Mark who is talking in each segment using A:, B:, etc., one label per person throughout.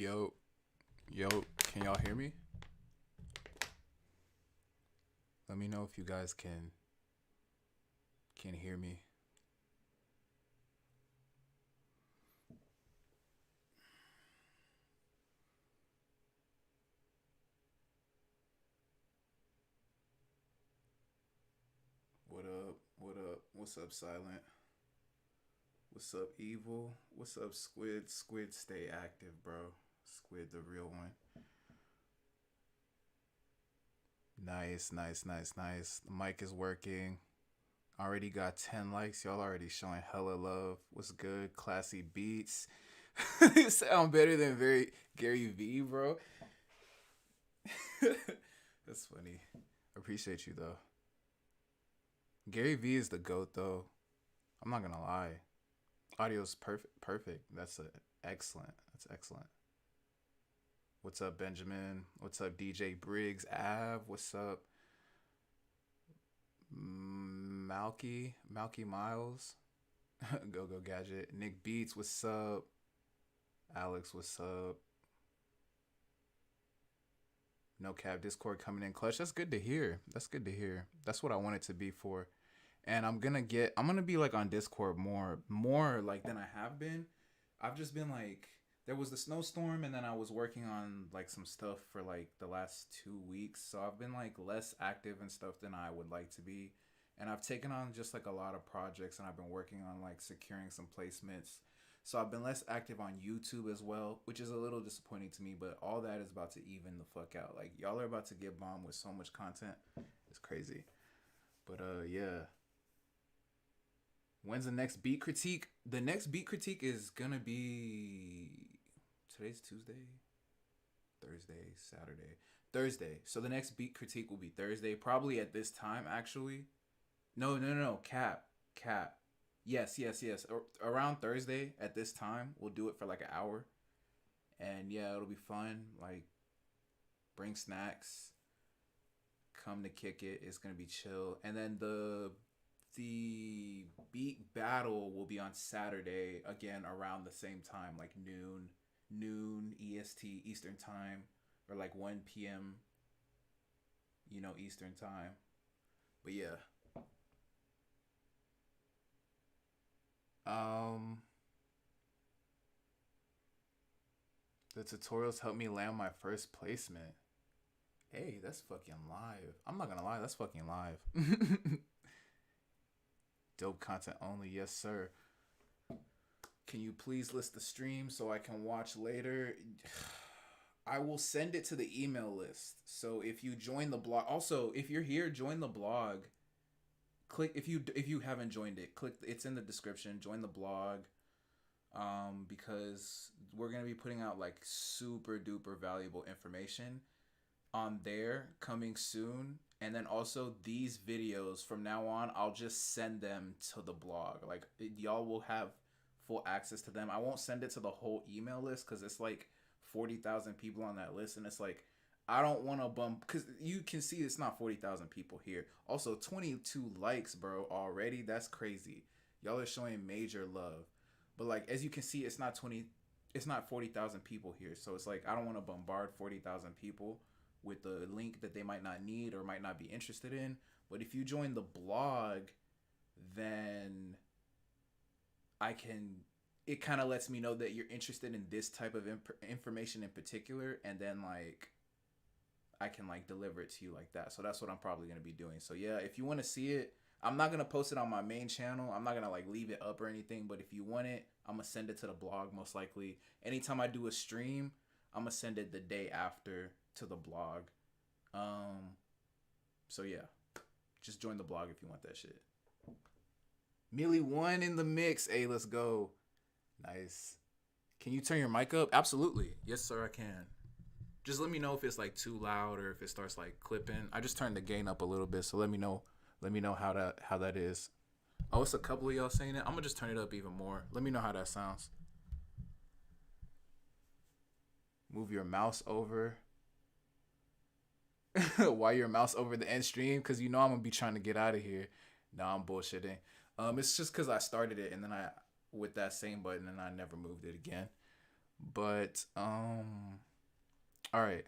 A: Yo, yo, can y'all hear me? Let me know if you guys can hear me. What up? What up? What's up, Silent? What's up, Evil? What's up, Squid? Squid, stay active, bro. Squid, the real one. Nice, nice, nice, nice. The mic is working. Already got 10 likes. Y'all already showing hella love. What's good? Classy beats. You sound better than very Gary V, bro. That's funny. Appreciate you though. Gary V is the goat though. I'm not gonna lie. Audio's perfect. Perfect. Excellent. That's excellent. What's up, Benjamin? What's up, DJ Briggs? Av. What's up, Malky Miles? Go Go Gadget. Nick Beats. What's up? Alex. What's up? No cap. Discord coming in clutch. That's good to hear. That's good to hear. That's what I want it to be for. And I'm gonna be like on Discord more like than I have been. I've just been like, there was the snowstorm, and then I was working on like some stuff for like the last 2 weeks, so I've been like less active and stuff than I would like to be. And I've taken on just like a lot of projects, and I've been working on like securing some placements, so I've been less active on YouTube as well, which is a little disappointing to me, but all that is about to even the fuck out. Like, y'all are about to get bombed with so much content. It's crazy. But yeah. When's the next beat critique? The next beat critique is gonna be today's Tuesday, Thursday, Saturday, Thursday. So the next beat critique will be Thursday, probably at this time. Actually, no, no, no, no. Cap. Yes, yes, yes. Around Thursday at this time, we'll do it for like an hour, and yeah, it'll be fun. Like, bring snacks, come to kick it. It's gonna be chill, and then the beat battle will be on Saturday again around the same time, like noon EST Eastern time, or like 1 p.m. Eastern time. But yeah, um, the tutorials helped me land my first placement. Hey, that's fucking live. I'm not gonna lie, that's fucking live. Dope content only, yes sir. Can you please list the stream so I can watch later? I will send it to the email list. So if you join the blog, also if you're here, join the blog. Click if you haven't joined it, click it's in the description. Join the blog, because we're gonna be putting out like super duper valuable information on there coming soon. And then also these videos from now on, I'll just send them to the blog. Like, y'all will have full access to them. I won't send it to the whole email list because it's like 40,000 people on that list, and it's like, I don't want to bump, because you can see it's not 40,000 people here. Also, 22 likes, bro, already. That's crazy. Y'all are showing major love. But like, as you can see, it's not 40,000 people here. So it's like, I don't want to bombard 40,000 people with a link that they might not need or might not be interested in. But if you join the blog, then I can, it kind of lets me know that you're interested in this type of information in particular, and then like I can like deliver it to you like that. So that's what I'm probably going to be doing. So yeah, if you want to see it, I'm not going to post it on my main channel. I'm not going to like leave it up or anything, but if you want it, I'm going to send it to the blog most likely. Anytime I do a stream, I'm going to send it the day after to the blog. So yeah, just join the blog if you want that shit. Millie one in the mix. Hey, let's go. Nice. Can you turn your mic up? Absolutely. Yes, sir, I can. Just let me know if it's like too loud or if it starts like clipping. I just turned the gain up a little bit, so let me know. Let me know how that is. Oh, it's a couple of y'all saying it. I'm gonna just turn it up even more. Let me know how that sounds. Move your mouse over. Why your mouse over the end stream? Because you know I'm gonna be trying to get out of here. No, I'm bullshitting. It's just because I started it and then I with that same button and I never moved it again. But all right.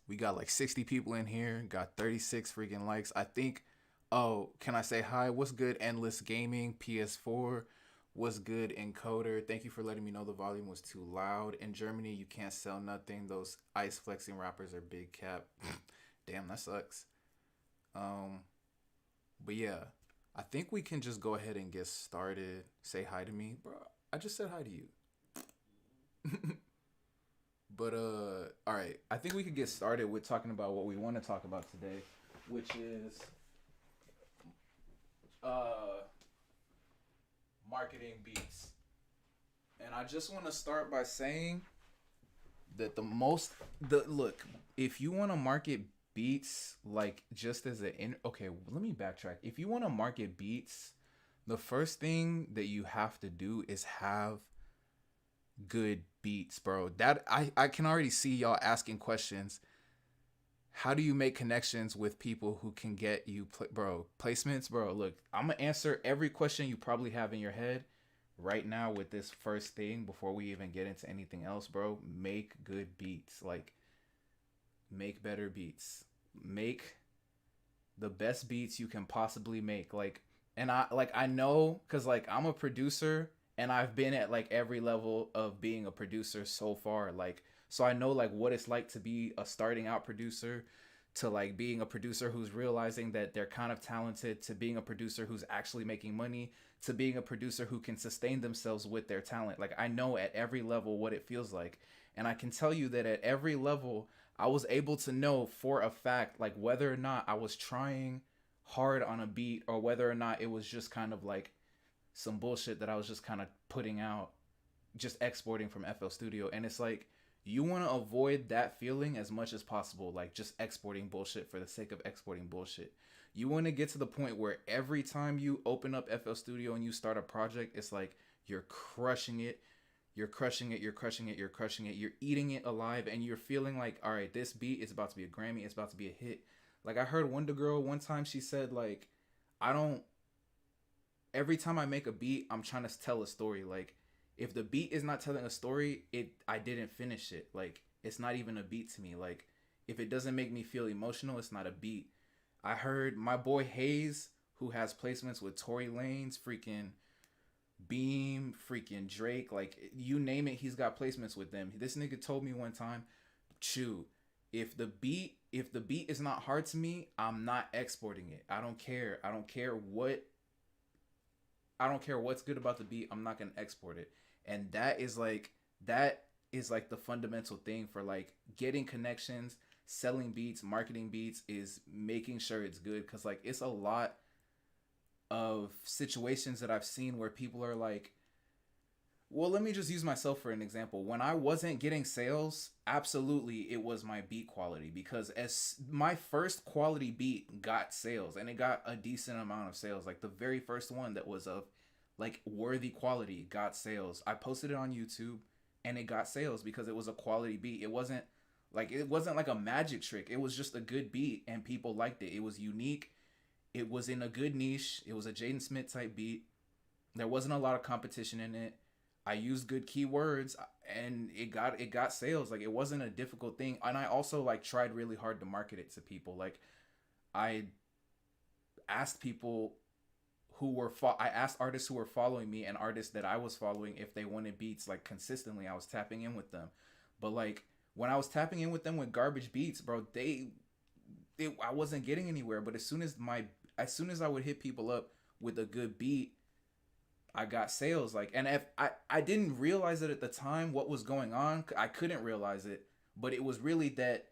A: We got like 60 people in here, got 36 freaking likes. I think, oh, can I say hi? What's good, Endless Gaming, PS4? What's good, Encoder? Thank you for letting me know the volume was too loud. In Germany, you can't sell nothing. Those ice flexing rappers are big cap. Damn, that sucks. Um, but yeah, I think we can just go ahead and get started. Say hi to me, bro. I just said hi to you. But all right. I think we could get started with talking about what we want to talk about today, which is uh marketing beats. And I just want to start by saying that the look, if you want to market beats like just as okay, let me backtrack. If you want to market beats, the first thing that you have to do is have good beats, bro. That I can already see y'all asking questions. How do you make connections with people who can get you bro, placements, bro? Look, I'm gonna answer every question you probably have in your head right now with this first thing before we even get into anything else, bro. Make good beats. Like, make better beats. Make the best beats you can possibly make. Like, and I know cuz like I'm a producer and I've been at like every level of being a producer so far. Like, so I know like what it's like to be a starting out producer, to like being a producer who's realizing that they're kind of talented, to being a producer who's actually making money, to being a producer who can sustain themselves with their talent. Like, I know at every level what it feels like. And I can tell you that at every level I was able to know for a fact like whether or not I was trying hard on a beat or whether or not it was just kind of like some bullshit that I was just kind of putting out, just exporting from FL Studio. And it's like, you want to avoid that feeling as much as possible, like just exporting bullshit for the sake of exporting bullshit. You want to get to the point where every time you open up FL Studio and you start a project, it's like you're crushing it. You're crushing it, you're crushing it, you're crushing it, you're eating it alive, and you're feeling like, all right, this beat is about to be a Grammy, it's about to be a hit. Like, I heard Wonder Girl one time, she said, like, I don't, every time I make a beat, I'm trying to tell a story. Like, if the beat is not telling a story, I didn't finish it. Like, it's not even a beat to me. Like, if it doesn't make me feel emotional, it's not a beat. I heard my boy Hayes, who has placements with Tory Lanez, freaking Beam, freaking Drake, like you name it, he's got placements with them. This nigga told me one time, chew, if the beat is not hard to me, I'm not exporting it. I don't care. I don't care what's good about the beat. I'm not gonna export it. And that is like the fundamental thing for like getting connections, selling beats, marketing beats, is making sure it's good. Cause like it's a lot of situations that I've seen where people are like, well, let me just use myself for an example. When I wasn't getting sales, absolutely it was my beat quality, because as my first quality beat got sales, and it got a decent amount of sales. Like the very first one that was of like worthy quality got sales. I posted it on YouTube and it got sales because it was a quality beat. It wasn't like a magic trick. It was just a good beat and people liked it. It was unique. It was in a good niche. It was a Jaden Smith type beat. There wasn't a lot of competition in it. I used good keywords and it got sales. Like, it wasn't a difficult thing. And I also like tried really hard to market it to people. Like, I asked people I asked artists who were following me and artists that I was following if they wanted beats like consistently. I was tapping in with them. But like when I was tapping in with them with garbage beats, bro, I wasn't getting anywhere. But as soon as I would hit people up with a good beat, I got sales. Like, and if I didn't realize it at the time what was going on. I couldn't realize it, but it was really that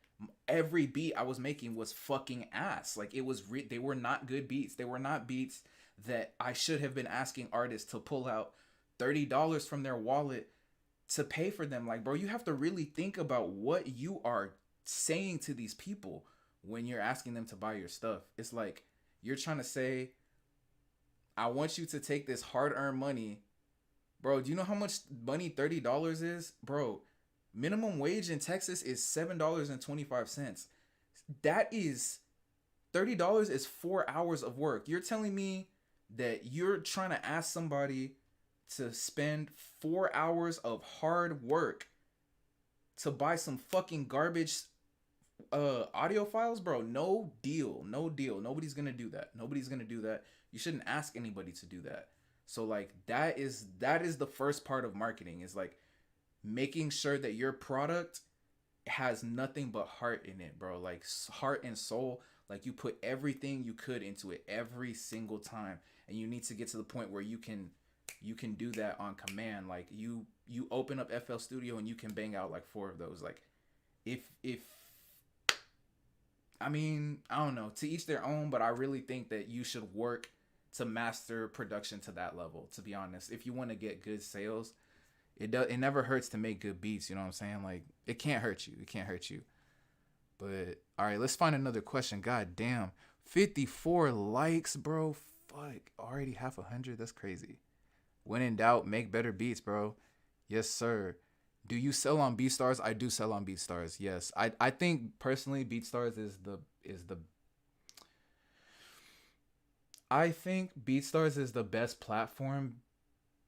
A: every beat I was making was fucking ass. Like, they were not good beats. They were not beats that I should have been asking artists to pull out $30 from their wallet to pay for them. Like, bro, you have to really think about what you are saying to these people when you're asking them to buy your stuff. It's like you're trying to say, I want you to take this hard-earned money. Bro, do you know how much money $30 is? Bro, minimum wage in Texas is $7.25. That is $30 is 4 hours of work. You're telling me that you're trying to ask somebody to spend 4 hours of hard work to buy some fucking garbage audio files, bro. No deal. No deal. Nobody's gonna do that. Nobody's gonna do that. You shouldn't ask anybody to do that. So like that is the first part of marketing, is like making sure that your product has nothing but heart in it, bro. Like heart and soul. Like you put everything you could into it every single time, and you need to get to the point where you can do that on command. Like you open up FL Studio and you can bang out like 4 of those. Like if I mean, I don't know, to each their own, but I really think that you should work to master production to that level, to be honest. If you want to get good sales, it never hurts to make good beats, you know what I'm saying? Like it can't hurt you. It can't hurt you. But all right, let's find another question. God damn. 54 likes, bro. Fuck. Already half 100. That's crazy. When in doubt, make better beats, bro. Yes, sir. Do you sell on BeatStars? I do sell on BeatStars. Yes. I think personally BeatStars is the I think BeatStars is the best platform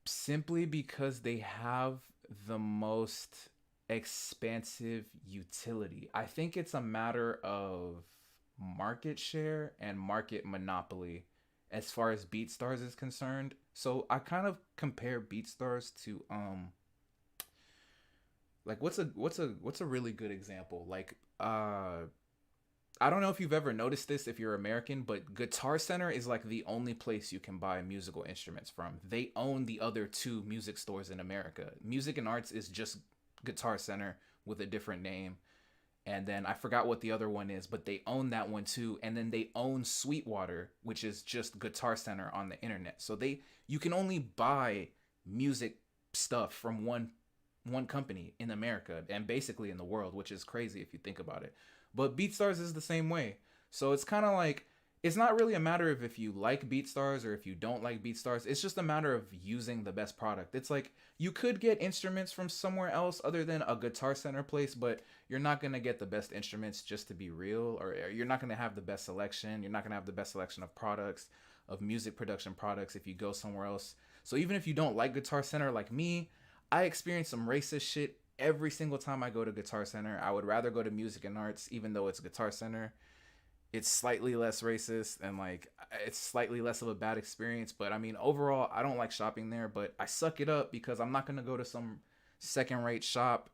A: simply because they have the most expansive utility. I think it's a matter of market share and market monopoly as far as BeatStars is concerned. So I kind of compare BeatStars to like what's a really good example? Like I don't know if you've ever noticed this if you're American, but Guitar Center is like the only place you can buy musical instruments from. They own the other 2 music stores in America. Music and Arts is just Guitar Center with a different name. And then I forgot what the other one is, but they own that one too. And then they own Sweetwater, which is just Guitar Center on the internet. So you can only buy music stuff from one company in America and basically in the world, which is crazy if you think about it. But BeatStars is the same way. So it's kind of like, it's not really a matter of if you like BeatStars or if you don't like BeatStars. It's just a matter of using the best product. It's like you could get instruments from somewhere else other than a Guitar Center place, but you're not going to get the best instruments, just to be real, or you're not going to have the best selection. You're not going to have the best selection of products, of music production products if you go somewhere else. So even if you don't like Guitar Center like me, I experience some racist shit every single time I go to Guitar Center. I would rather go to Music and Arts, even though it's Guitar Center. It's slightly less racist and like it's slightly less of a bad experience. But I mean, overall, I don't like shopping there, but I suck it up because I'm not going to go to some second-rate shop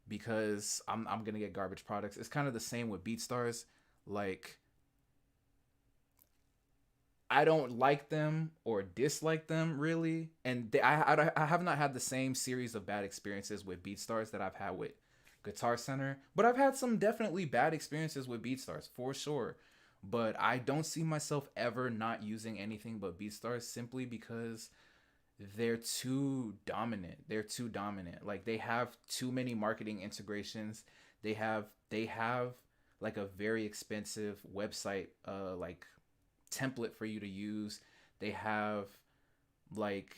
A: because I'm going to get garbage products. It's kind of the same with BeatStars. Like, I don't like them or dislike them really, and I have not had the same series of bad experiences with BeatStars that I've had with Guitar Center, but I've had some definitely bad experiences with BeatStars for sure. But I don't see myself ever not using anything but BeatStars simply because they're too dominant. They're too dominant. Like they have too many marketing integrations. They have like a very expensive website like template for you to use. They have like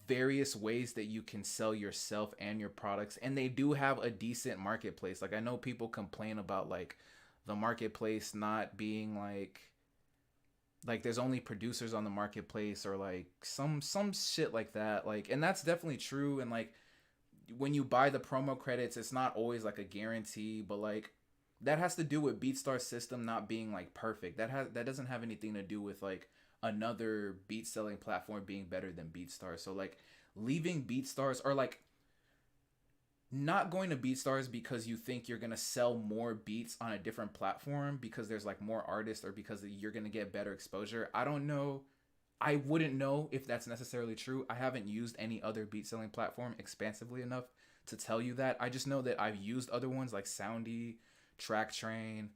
A: various ways that you can sell yourself and your products, and they do have a decent marketplace. Like I know people complain about like the marketplace not being like there's only producers on the marketplace or like some shit like that, like, and that's definitely true. And like when you buy the promo credits, it's not always like a guarantee, but like that has to do with BeatStar's system not being like perfect. That doesn't have anything to do with like another beat selling platform being better than BeatStars. So like leaving BeatStars or like not going to BeatStars because you think you're gonna sell more beats on a different platform because there's like more artists or because you're gonna get better exposure. I don't know. I wouldn't know if that's necessarily true. I haven't used any other beat selling platform expansively enough to tell you that. I just know that I've used other ones like Soundy, Tracktrain,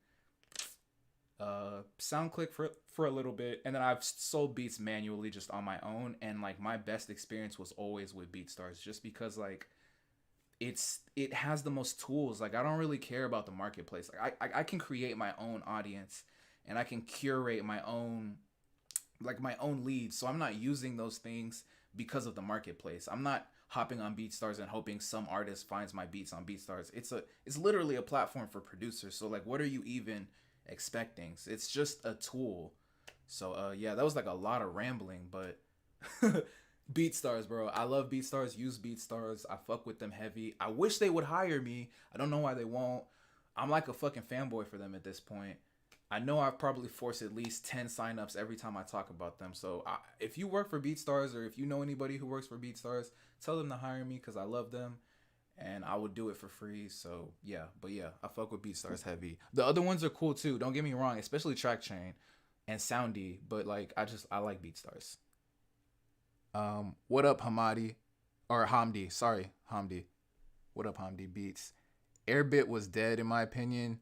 A: SoundClick for a little bit, and then I've sold beats manually just on my own. And like my best experience was always with BeatStars, just because like it has the most tools. Like I don't really care about the marketplace. Like I can create my own audience and I can curate my own leads. So I'm not using those things because of the marketplace. I'm not hopping on BeatStars and hoping some artist finds my beats on BeatStars. It's literally a platform for producers. So like what are you even expecting? It's just a tool. So yeah, that was like a lot of rambling, but BeatStars, bro. I love BeatStars. Use BeatStars. I fuck with them heavy. I wish they would hire me. I don't know why they won't. I'm like a fucking fanboy for them at this point. I know I've probably forced at least 10 signups every time I talk about them. So if you work for BeatStars or if you know anybody who works for BeatStars, tell them to hire me because I love them and I would do it for free. So yeah, but yeah, I fuck with BeatStars heavy. The other ones are cool too. Don't get me wrong, especially Track Chain and Soundy. But like, I like BeatStars. What up, Hamadi? Or Hamdi? Sorry, Hamdi. What up, Hamdi Beats? Airbit was dead in my opinion.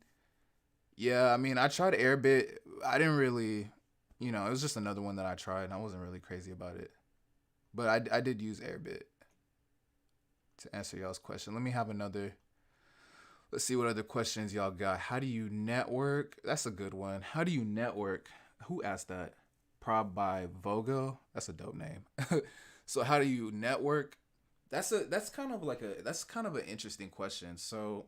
A: Yeah, I mean, I tried Airbit. I didn't really, it was just another one that I tried. And I wasn't really crazy about it. But I did use Airbit to answer y'all's question. Let me have another. Let's see what other questions y'all got. How do you network? That's a good one. How do you network? Who asked that? Prob by Vogo. That's a dope name. So how do you network? That's kind of an interesting question. So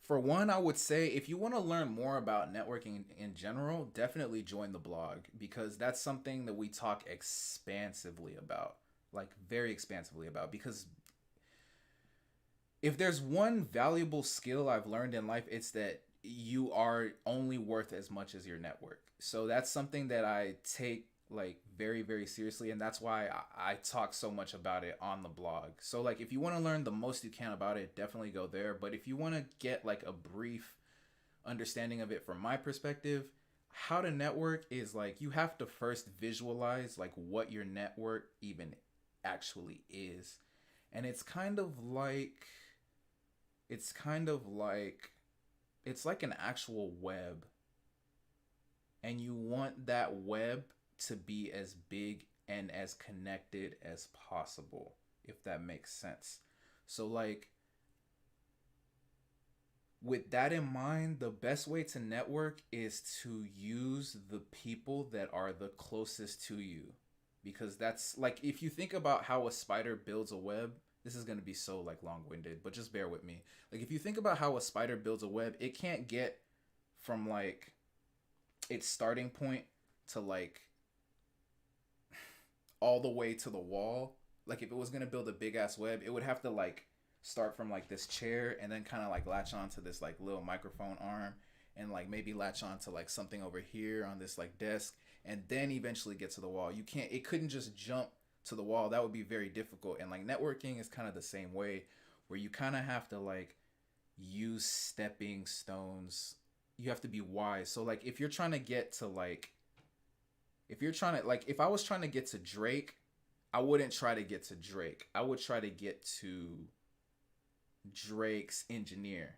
A: for one, I would say if you want to learn more about networking in general, definitely join the blog because that's something that we talk expansively about, like very expansively about. Because if there's one valuable skill I've learned in life, it's that you are only worth as much as your network. So that's something that I take like very, very seriously. And that's why I talk so much about it on the blog. So like if you want to learn the most you can about it, definitely go there. But if you want to get like a brief understanding of it from my perspective, how to network is like you have to first visualize like what your network even actually is. And it's kind of like it's like an actual web, and you want that web to be as big and as connected as possible, if that makes sense. So like with that in mind, the best way to network is to use the people that are the closest to you. Because that's like if you think about how a spider builds a web, this is going to be so like long-winded, but just bear with me. Like if you think about how a spider builds a web, it can't get from like its starting point to like all the way to the wall. Like if it was going to build a big ass web, it would have to like start from like this chair and then kind of like latch on to this like little microphone arm and like maybe latch on to like something over here on this like desk and then eventually get to the wall. It couldn't just jump to the wall. That would be very difficult. And like networking is kind of the same way where you kind of have to like use stepping stones. You have to be wise. So like if you're trying to get to like if I was trying to get to Drake, I wouldn't try to get to Drake. I would try to get to Drake's engineer.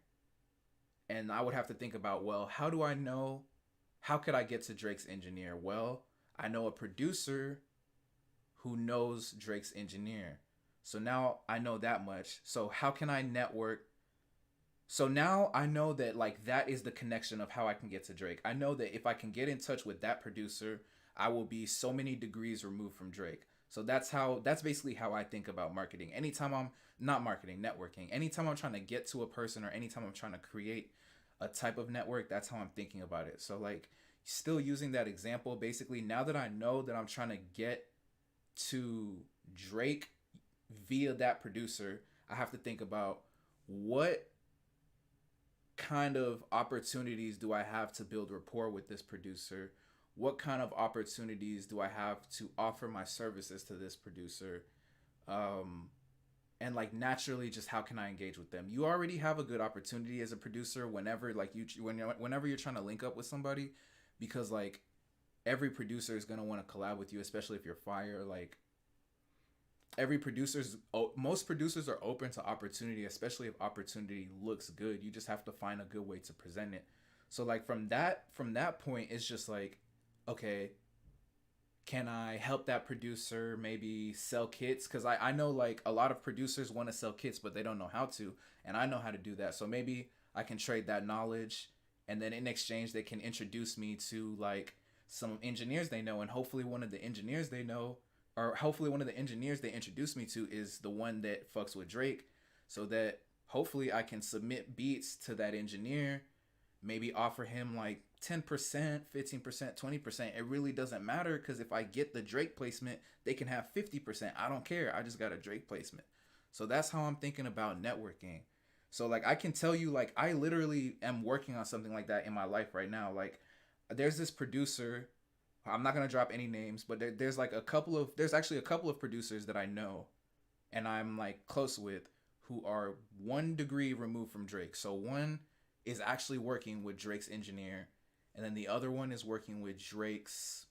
A: And I would have to think about, well, how could I get to Drake's engineer? Well, I know a producer who knows Drake's engineer. So now I know that much. So how can I network? So now I know that like that is the connection of how I can get to Drake. I know that if I can get in touch with that producer, I will be so many degrees removed from Drake. So that's basically how I think about marketing. Anytime I'm not marketing, networking. Anytime I'm trying to get to a person or anytime I'm trying to create a type of network, that's how I'm thinking about it. So like still using that example, basically now that I know that I'm trying to get to Drake via that producer, I have to think about what kind of opportunities do I have to build rapport with this producer? What kind of opportunities do I have to offer my services to this producer? And like naturally, just how can I engage with them? You already have a good opportunity as a producer whenever like whenever you're trying to link up with somebody, because like every producer is gonna want to collab with you, especially if you're fire. Like most producers are open to opportunity, especially if opportunity looks good. You just have to find a good way to present it. So like from that point, it's just like, okay, can I help that producer maybe sell kits? Because I know like a lot of producers want to sell kits, but they don't know how to. And I know how to do that. So maybe I can trade that knowledge. And then in exchange, they can introduce me to like some engineers they know. And hopefully one of the engineers they know, or hopefully one of the engineers they introduce me to is the one that fucks with Drake. So that hopefully I can submit beats to that engineer, maybe offer him like 10%, 15%, 20%. It really doesn't matter because if I get the Drake placement, they can have 50%. I don't care. I just got a Drake placement. So that's how I'm thinking about networking. So like I can tell you, like I literally am working on something like that in my life right now. Like there's this producer, I'm not gonna drop any names, but there's actually a couple of producers that I know and I'm like close with who are 1 degree removed from Drake. So one is actually working with Drake's engineer, and then the other one is working with Drake's.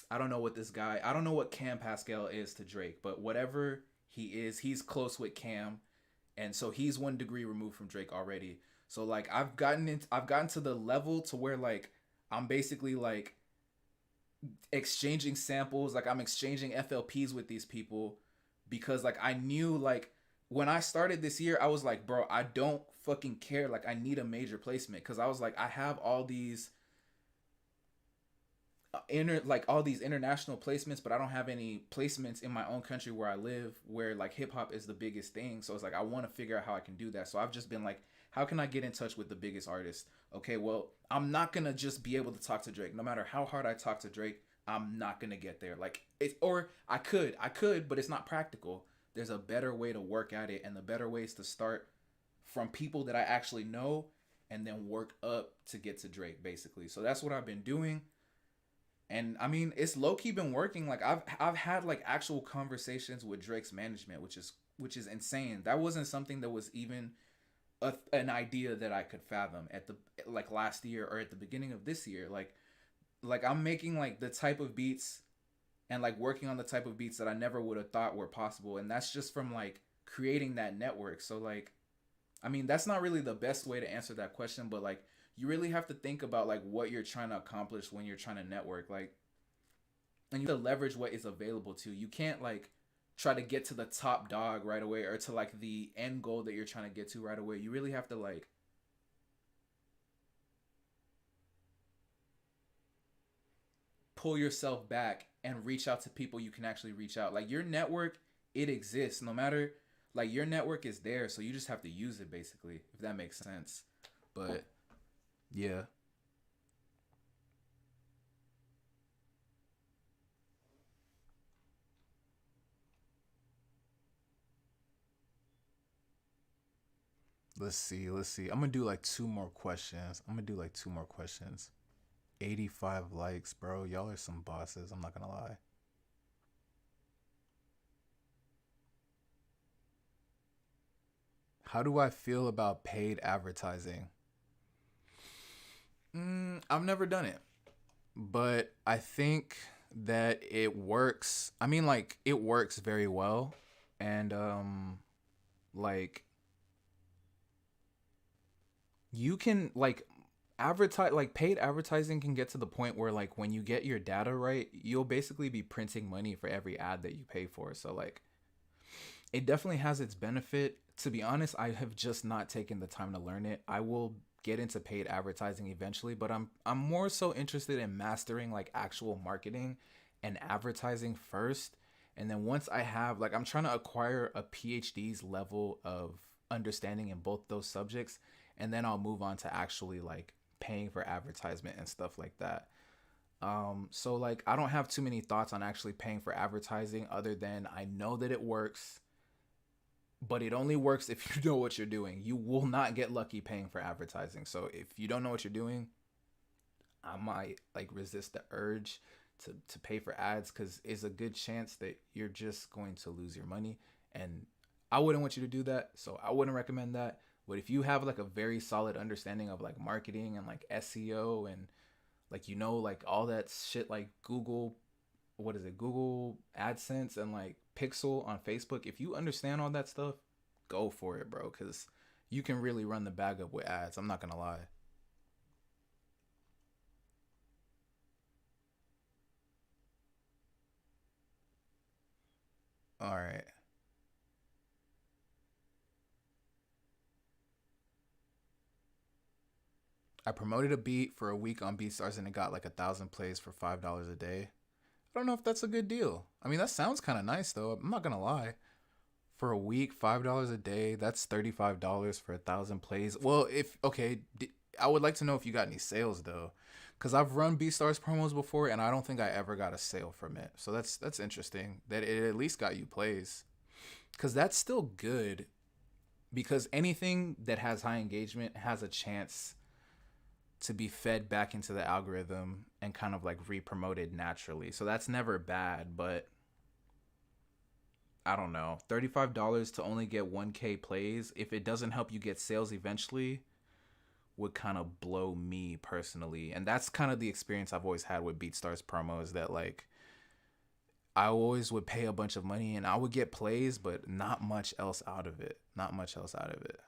A: I don't know what Cam Pascal is to Drake, but whatever he is, he's close with Cam, and so he's 1 degree removed from Drake already. So like I've gotten to the level to where like I'm basically like exchanging samples, like I'm exchanging FLPs with these people because like I knew like when I started this year, I was like, bro, I don't fucking care. Like I need a major placement because I was like, I have all these all these international placements, but I don't have any placements in my own country where I live, where like hip hop is the biggest thing. So it's like I want to figure out how I can do that. So I've just been like, how can I get in touch with the biggest artists? Okay, well, I'm not gonna just be able to talk to Drake. No matter how hard I talk to Drake, I'm not gonna get there. Like it, or I could, but it's not practical. There's a better way to work at it, and the better way is to start from people that I actually know, and then work up to get to Drake, basically. So that's what I've been doing. And I mean, it's low key been working. Like I've had like actual conversations with Drake's management, which is insane. That wasn't something that was even an idea that I could fathom at the like last year or at the beginning of this year. Like I'm making like the type of beats and like working on the type of beats that I never would have thought were possible, and that's just from like creating that network. So like, I mean, that's not really the best way to answer that question, but like you really have to think about like what you're trying to accomplish when you're trying to network, like, and you have to leverage what is available to you. You can't like try to get to the top dog right away or to like the end goal that you're trying to get to right away. You really have to like pull yourself back and reach out to people you can actually reach out. Like your network, it exists no matter, like your network is there, so you just have to use it basically, if that makes sense. But yeah. Let's see. Let's see. I'm gonna do like two more questions. 85 likes, bro. Y'all are some bosses. I'm not gonna lie. How do I feel about paid advertising? I've never done it, but I think that it works. I mean, like it works very well, and like you can like advertise, like paid advertising can get to the point where like when you get your data right, you'll basically be printing money for every ad that you pay for. So like it definitely has its benefit. To be honest, I have just not taken the time to learn it. I will get into paid advertising eventually, but I'm more so interested in mastering like actual marketing and advertising first. And then once I have like I'm trying to acquire a PhD's level of understanding in both those subjects, and then I'll move on to actually like paying for advertisement and stuff like that. So like I don't have too many thoughts on actually paying for advertising other than I know that it works, but it only works if you know what you're doing. You will not get lucky paying for advertising. So if you don't know what you're doing, I might like resist the urge to pay for ads because it's a good chance that you're just going to lose your money. And I wouldn't want you to do that. So I wouldn't recommend that. But if you have like a very solid understanding of like marketing and like SEO and like, you know, like all that shit, like Google, what is it? Google AdSense and like Pixel on Facebook. If you understand all that stuff, go for it, bro. Cause you can really run the bag up with ads. I'm not going to lie. All right. I promoted a beat for a week on BeatStars and it got like 1,000 plays for $5 a day. I don't know if that's a good deal. I mean, that sounds kind of nice though. I'm not gonna lie. For a week, $5 a day, that's $35 for 1,000 plays. Well, if okay, I would like to know if you got any sales though, because I've run BeatStars promos before, and I don't think I ever got a sale from it. So that's interesting that it at least got you plays, because that's still good. Because anything that has high engagement has a chance to be fed back into the algorithm and kind of like re-promoted naturally. So that's never bad, but I don't know. $35 to only get 1K plays, if it doesn't help you get sales eventually, would kind of blow me personally. And that's kind of the experience I've always had with BeatStars promos, that like I always would pay a bunch of money and I would get plays, but not much else out of it. Not much else out of it.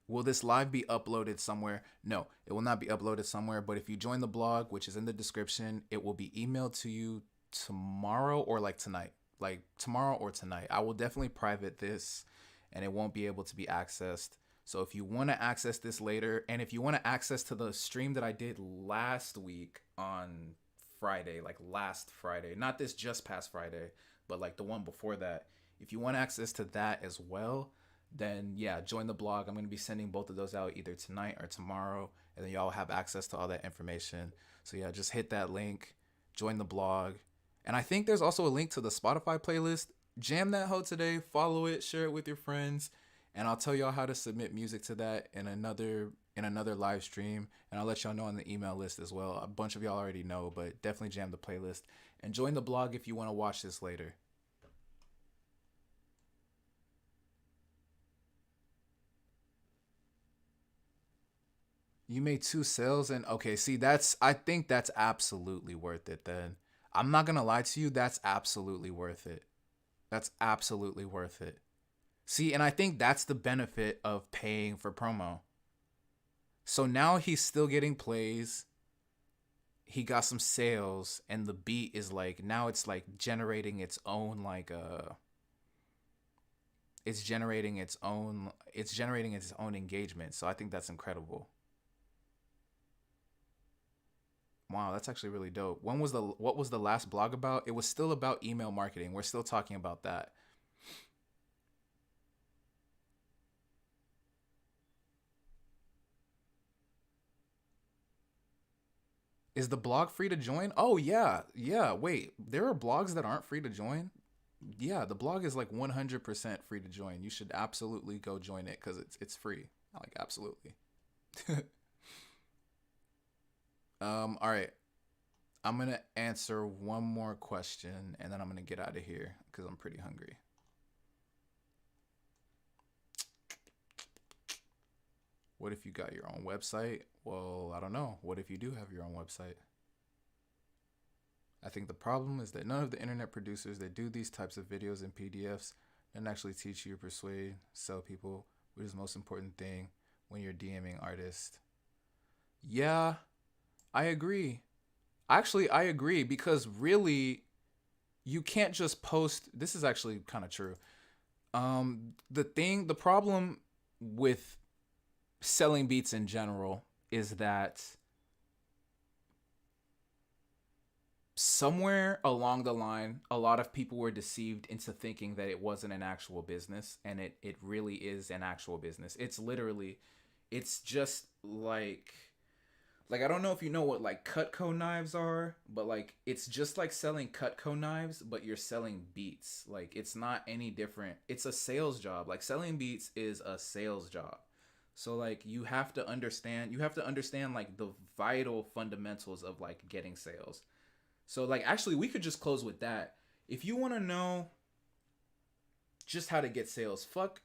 A: Will this live be uploaded somewhere? No, it will not be uploaded somewhere. But if you join the blog, which is in the description, it will be emailed to you tomorrow or like tonight. Like tomorrow or tonight. I will definitely private this and it won't be able to be accessed. So if you want to access this later, and if you want to access to the stream that I did last week on Friday, like last Friday, not this just past Friday, but like the one before that, if you want access to that as well, then yeah, join the blog. I'm going to be sending both of those out either tonight or tomorrow, and then y'all have access to all that information. So yeah, just hit that link, join the blog. And I think there's also a link to the Spotify playlist. Jam that hoe today, follow it, share it with your friends, and I'll tell y'all how to submit music to that in another live stream, and I'll let y'all know on the email list as well. A bunch of y'all already know, but definitely jam the playlist and join the blog if you want to watch this later. You made 2 sales, and okay, see, I think that's absolutely worth it then. I'm not gonna lie to you, that's absolutely worth it. That's absolutely worth it. See, and I think that's the benefit of paying for promo. So now he's still getting plays. He got some sales, and the beat is like, now it's like generating its own like it's generating its own engagement. So I think that's incredible. Wow, that's actually really dope. What was the last blog about? It was still about email marketing. We're still talking about that. Is the blog free to join? Oh yeah. Yeah, wait. There are blogs that aren't free to join? Yeah, the blog is like 100% free to join. You should absolutely go join it cuz it's free. Like absolutely. All right. I'm going to answer one more question and then I'm going to get out of here cuz I'm pretty hungry. What if you got your own website? Well, I don't know. What if you do have your own website? I think the problem is that none of the internet producers that do these types of videos and PDFs don't actually teach you, persuade, sell people, which is the most important thing when you're DMing artists. Yeah, I agree. Actually, I agree because really, you can't just post. This is actually kind of true. The problem with selling beats in general is that somewhere along the line, a lot of people were deceived into thinking that it wasn't an actual business, and it really is an actual business. It's just like I don't know if you know what like Cutco knives are, but like it's just like selling Cutco knives, but you're selling beats. Like it's not any different. It's a sales job. Like selling beats is a sales job. So like you have to understand like the vital fundamentals of like getting sales. So like actually we could just close with that. If you want to know just how to get sales, fuck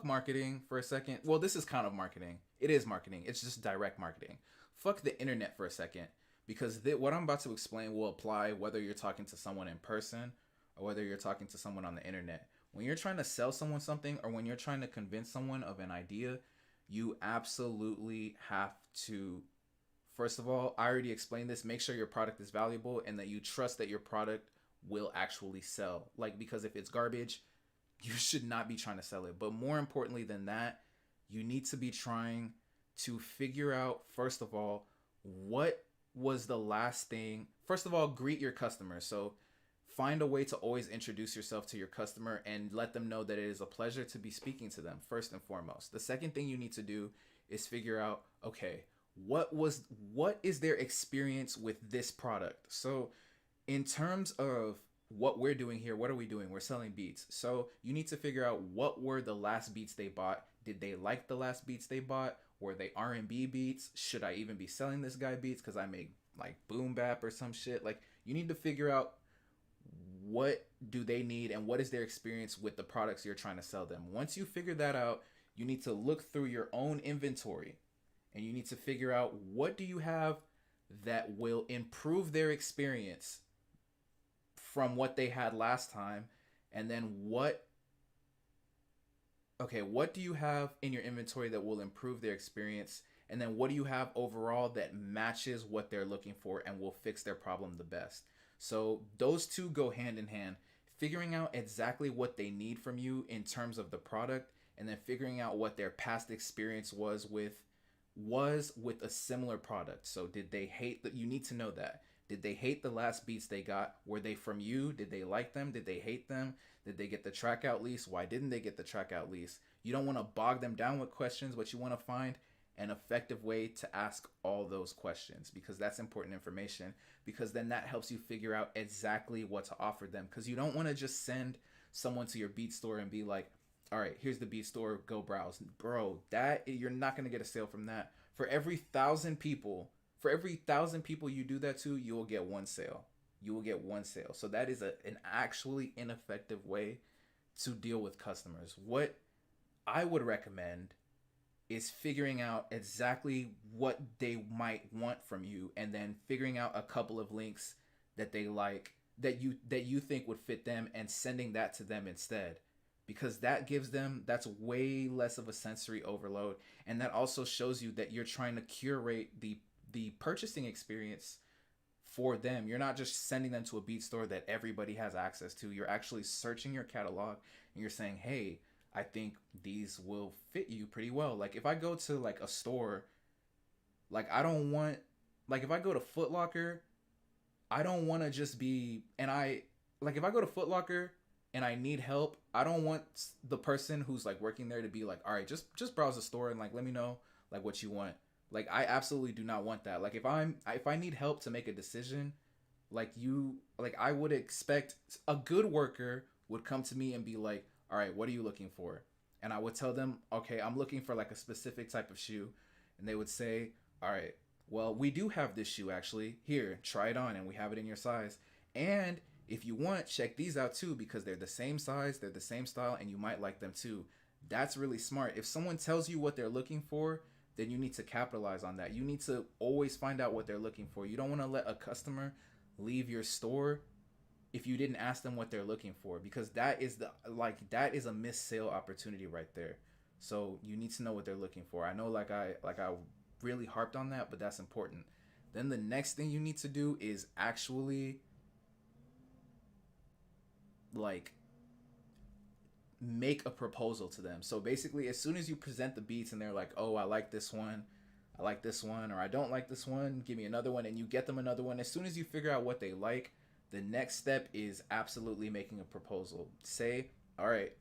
A: marketing for a second. Well, this is kind of marketing. It is marketing. It's just direct marketing. Fuck the internet for a second, because what I'm about to explain will apply whether you're talking to someone in person or whether you're talking to someone on the internet. When you're trying to sell someone something or when you're trying to convince someone of an idea, you absolutely have to, first of all, I already explained this, make sure your product is valuable and that you trust that your product will actually sell. Like, because if it's garbage, you should not be trying to sell it. But more importantly than that, you need to be trying to figure out, first of all, what was the last thing. First of all, greet your customers. So find a way to always introduce yourself to your customer and let them know that it is a pleasure to be speaking to them first and foremost. The second thing you need to do is figure out, okay, what is their experience with this product? So in terms of what we're doing here, what are we doing? We're selling beats. So you need to figure out what were the last beats they bought. Did they like the last beats they bought? Were they R&B beats? Should I even be selling this guy beats because I make like boom bap or some shit? Like, you need to figure out what do they need and what is their experience with the products you're trying to sell them. Once you figure that out, you need to look through your own inventory and you need to figure out what do you have that will improve their experience from what they had last time, and then what do you have in your inventory that will improve their experience, and then what do you have overall that matches what they're looking for and will fix their problem the best. So those two go hand in hand. Figuring out exactly what they need from you in terms of the product, and then figuring out what their past experience was with a similar product. So did they hate that? You need to know that. Did they hate the last beats they got? Were they from you? Did they like them? Did they hate them? Did they get the track out lease? Why didn't they get the track out lease? You don't want to bog them down with questions, but you want to find an effective way to ask all those questions, because that's important information, because then that helps you figure out exactly what to offer them. Because you don't want to just send someone to your beat store and be like, all right, here's the beat store, go browse. Bro, that you're not going to get a sale from that. For every 1,000 people you do that to, you will get one sale. You will get one sale. So that is an actually ineffective way to deal with customers. What I would recommend is figuring out exactly what they might want from you, and then figuring out a couple of links that they like, that you think would fit them, and sending that to them instead. Because that's way less of a sensory overload, and that also shows you that you're trying to curate the purchasing experience for them. You're not just sending them to a beat store that everybody has access to. You're actually searching your catalog and you're saying, hey, I think these will fit you pretty well. Like if I go to like a store, like if I go to Foot Locker, I don't want to just be, if I go to Foot Locker and I need help, I don't want the person who's like working there to be like, all right, just browse the store and like, let me know like what you want. Like, I absolutely do not want that. Like, if I need help to make a decision, I would expect a good worker would come to me and be like, all right, what are you looking for? And I would tell them, okay, I'm looking for like a specific type of shoe. And they would say, all right, well, we do have this shoe actually. Here, try it on, and we have it in your size. And if you want, check these out too, because they're the same size, they're the same style, and you might like them too. That's really smart. If someone tells you what they're looking for, then you need to capitalize on that. You need to always find out what they're looking for. You don't want to let a customer leave your store if you didn't ask them what they're looking for, because that is a missed sale opportunity right there. So you need to know what they're looking for. I know I really harped on that, but that's important. Then the next thing you need to do is actually make a proposal to them. So basically, as soon as you present the beats and they're like, oh, I like this one, or I don't like this one, give me another one, and you get them another one. As soon as you figure out what they like, the next step is absolutely making a proposal. Say, all right,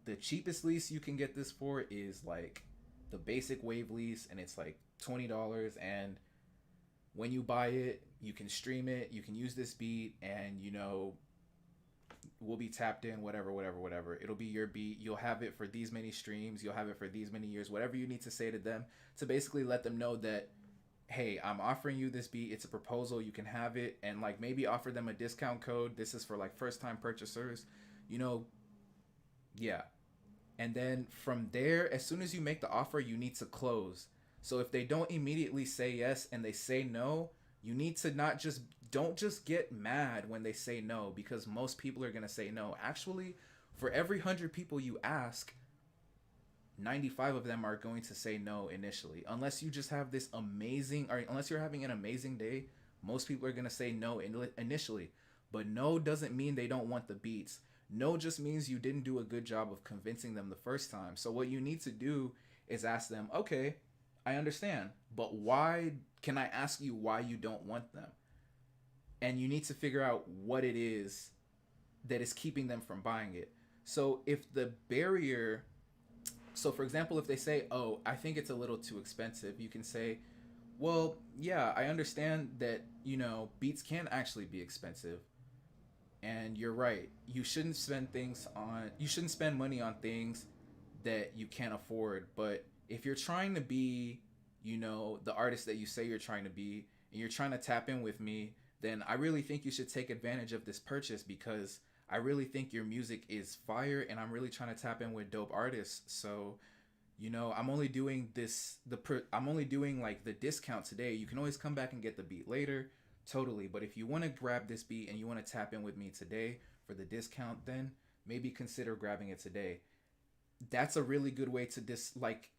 A: the cheapest lease you can get this for is like the basic wave lease, and it's like $20, and when you buy it, you can stream it, you can use this beat, and we'll be tapped in, whatever. It'll be your beat. You'll have it for these many streams. You'll have it for these many years. Whatever you need to say to them to basically let them know that, hey, I'm offering you this beat. It's a proposal. You can have it. And like maybe offer them a discount code. This is for like first time purchasers, yeah. And then from there, as soon as you make the offer, you need to close. So if they don't immediately say yes and they say no, you need to don't just get mad when they say no, because most people are going to say no. Actually, for every 100 people you ask, 95 of them are going to say no initially. Unless you just have this amazing, or unless you're having an amazing day, most people are going to say no initially. But no doesn't mean they don't want the beats. No just means you didn't do a good job of convincing them the first time. So what you need to do is ask them, okay, I understand, but why, can I ask you why you don't want them? and you need to figure out what it is that is keeping them from buying it. So if the barrier, so for example, if they say, "Oh, I think it's a little too expensive," you can say, "Well, yeah, I understand that, beats can actually be expensive, and you're right. You shouldn't spend money on things that you can't afford, but if you're trying to be, the artist that you say you're trying to be, and you're trying to tap in with me, then I really think you should take advantage of this purchase because I really think your music is fire and I'm really trying to tap in with dope artists. So, I'm only doing I'm only doing like the discount today. You can always come back and get the beat later, totally. But if you want to grab this beat and you want to tap in with me today for the discount, then maybe consider grabbing it today." That's a really good way to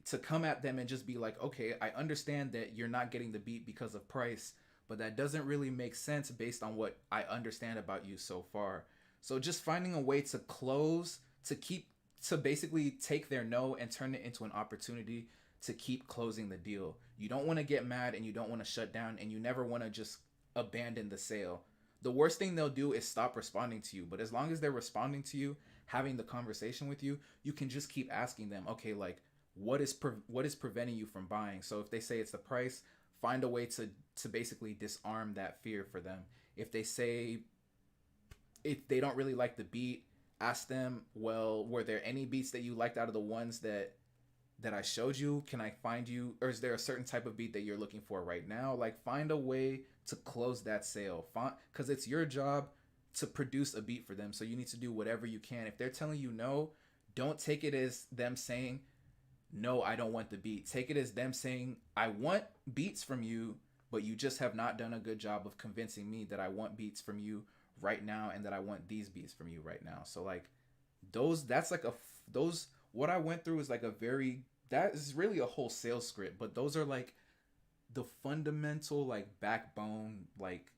A: to come at them and just be like, "Okay, I understand that you're not getting the beat because of price, but that doesn't really make sense based on what I understand about you so far." So just finding a way to close, to basically take their no and turn it into an opportunity to keep closing the deal. You don't want to get mad and you don't want to shut down and you never want to just abandon the sale. The worst thing they'll do is stop responding to you, but as long as they're responding to you, having the conversation with you, you can just keep asking them, "Okay, like what is preventing you from buying?" So if they say it's the price, find a way to basically disarm that fear for them. If they say if they don't really like the beat, ask them, "Well, were there any beats that you liked out of the ones that I showed you? Can I find you, or is there a certain type of beat that you're looking for right now?" Like, find a way to close that sale. Because it's your job to produce a beat for them. So you need to do whatever you can. If they're telling you no, don't take it as them saying, "No, I don't want the beat." Take it as them saying, "I want beats from you, but you just have not done a good job of convincing me that I want beats from you right now and that I want these beats from you right now." So like that's like those what I went through is like that is really a whole sales script, but those are like the fundamental like backbone like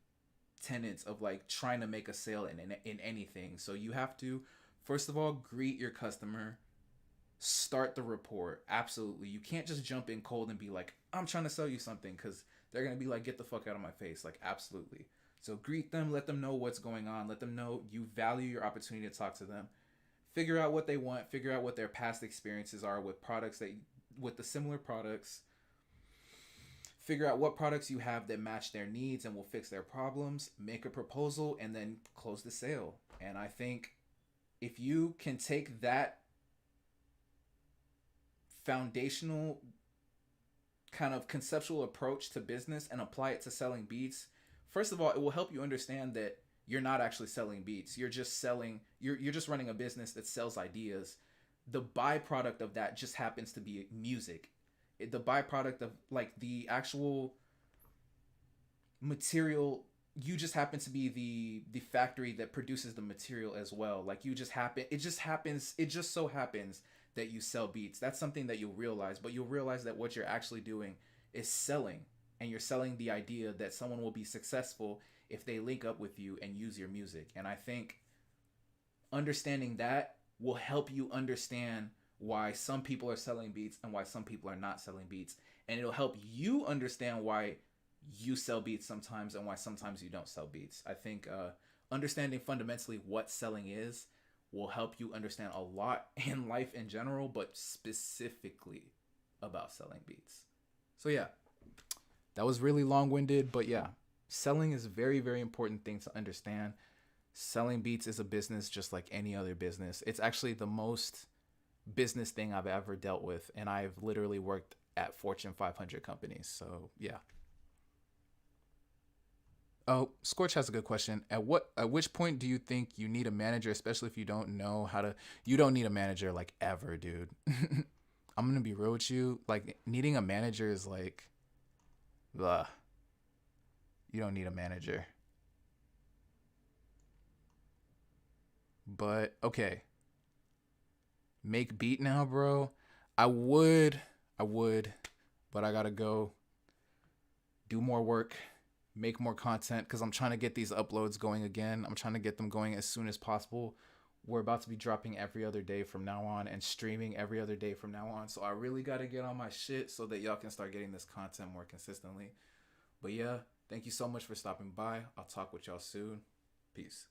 A: tenets of like trying to make a sale in anything. So you have to first of all greet your customer, start the rapport. Absolutely. You can't just jump in cold and be like, "I'm trying to sell you something," because they're going to be like, "Get the fuck out of my face." Like, absolutely. So greet them, let them know what's going on, let them know you value your opportunity to talk to them. Figure out what they want, figure out what their past experiences are with the similar products. Figure out what products you have that match their needs and will fix their problems, make a proposal, and then close the sale. And I think if you can take that foundational kind of conceptual approach to business and apply it to selling beats, first of all, it will help you understand that you're not actually selling beats. You're just running a business that sells ideas. The byproduct of that just happens to be music. The byproduct of like the actual material, you just happen to be the factory that produces the material as well. Like it just so happens that you sell beats. That's something that you'll realize, but you'll realize that what you're actually doing is selling, and you're selling the idea that someone will be successful if they link up with you and use your music. And I think understanding that will help you understand why some people are selling beats and why some people are not selling beats, and it'll help you understand why you sell beats sometimes and why sometimes you don't sell beats. I think understanding fundamentally what selling is will help you understand a lot in life in general, but specifically about selling beats. So yeah, that was really long-winded, but yeah, selling is a very, very important thing to understand. Selling beats is a business just like any other business. It's actually the most business thing I've ever dealt with, and I've literally worked at Fortune 500 companies. So yeah. Oh, Scorch has a good question. At which point do you think you need a manager, especially if you don't know how to? You don't need a manager like ever, dude. I'm gonna be real with you. Like needing a manager is like, ugh. You don't need a manager. But okay, make beat now, bro. I would, but I gotta go do more work, make more content because I'm trying to get these uploads going again. I'm trying to get them going as soon as possible. We're about to be dropping every other day from now on and streaming every other day from now on. So I really got to get on my shit so that y'all can start getting this content more consistently. But yeah, Thank you so much for stopping by. I'll talk with y'all soon. Peace.